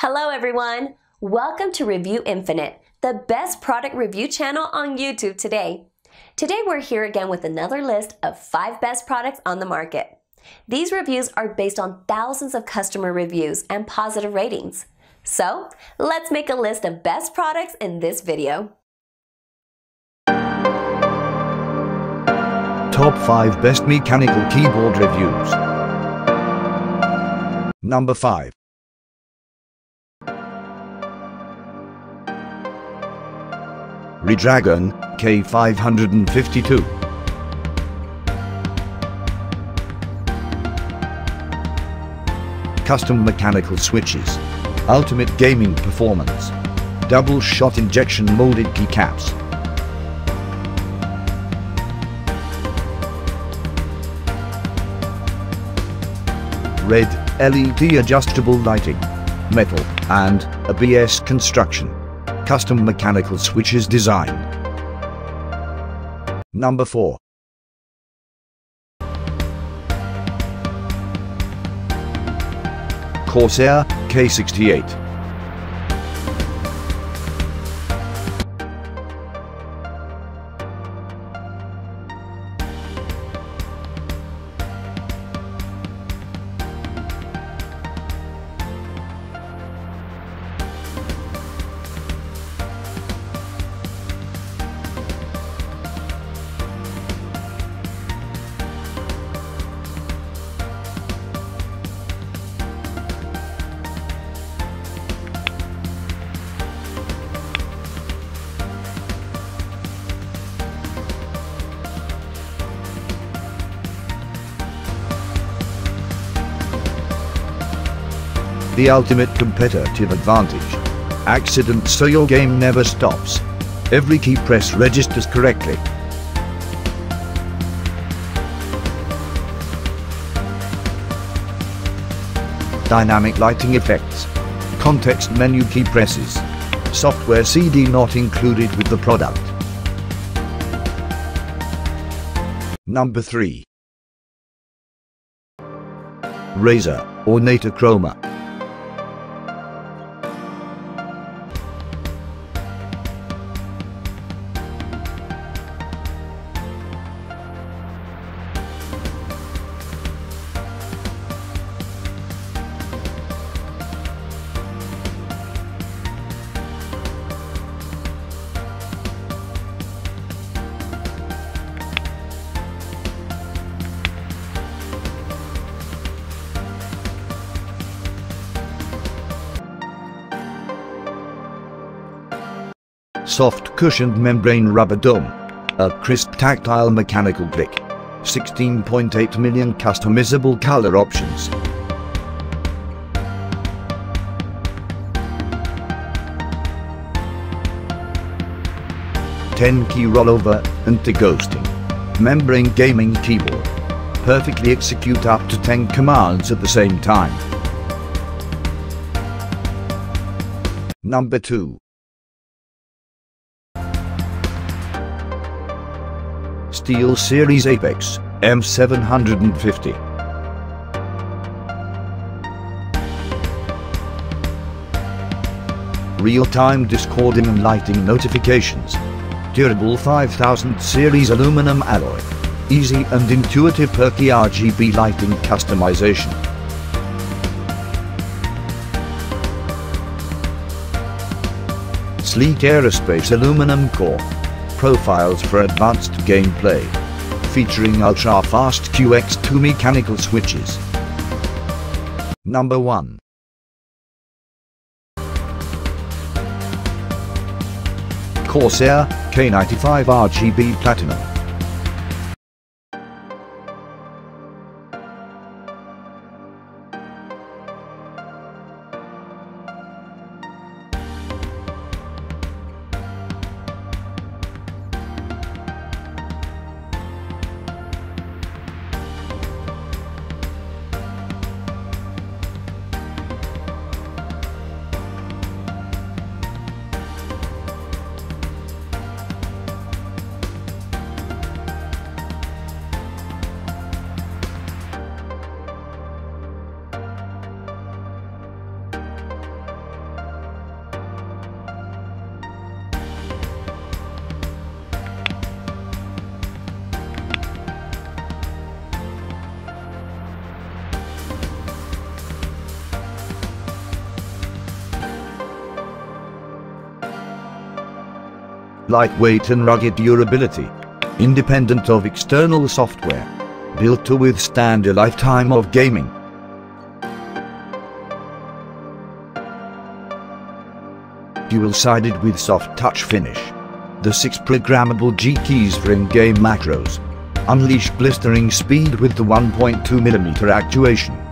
Hello everyone! Welcome to Review Infinite, the best product review channel on YouTube today. Today we're here again with another list of 5 best products on the market. These reviews are based on thousands of customer reviews and positive ratings. So, let's make a list of best products in this video. Top 5 Best Mechanical Keyboard Reviews. Number 5. Redragon K552. Custom mechanical switches. Ultimate gaming performance. Double shot injection molded keycaps. Red LED adjustable lighting. Metal and ABS construction. Custom mechanical switches design. Number 4. Corsair K68. The ultimate competitive advantage. Accidents so your game never stops. Every key press registers correctly. Dynamic lighting effects. Context menu key presses. Software CD not included with the product. Number 3. Razer Ornator Chroma. Soft cushioned membrane rubber dome. A crisp tactile mechanical click. 16.8 million customizable color options. Ten-key rollover, anti-ghosting. Membrane gaming keyboard. Perfectly execute up to 10 commands at the same time. Number 2. SteelSeries Apex M750. Real-time discording and lighting notifications. Durable 5000 series aluminum alloy. Easy and intuitive perky RGB lighting customization. Sleek aerospace aluminum core. Profiles for advanced gameplay. Featuring ultra-fast QX2 mechanical switches. Number 1. Corsair K95 RGB Platinum. Lightweight and rugged durability. Independent of external software. Built to withstand a lifetime of gaming. Dual-sided with soft touch finish. The 6 programmable G keys for in-game macros. Unleash blistering speed with the 1.2mm actuation.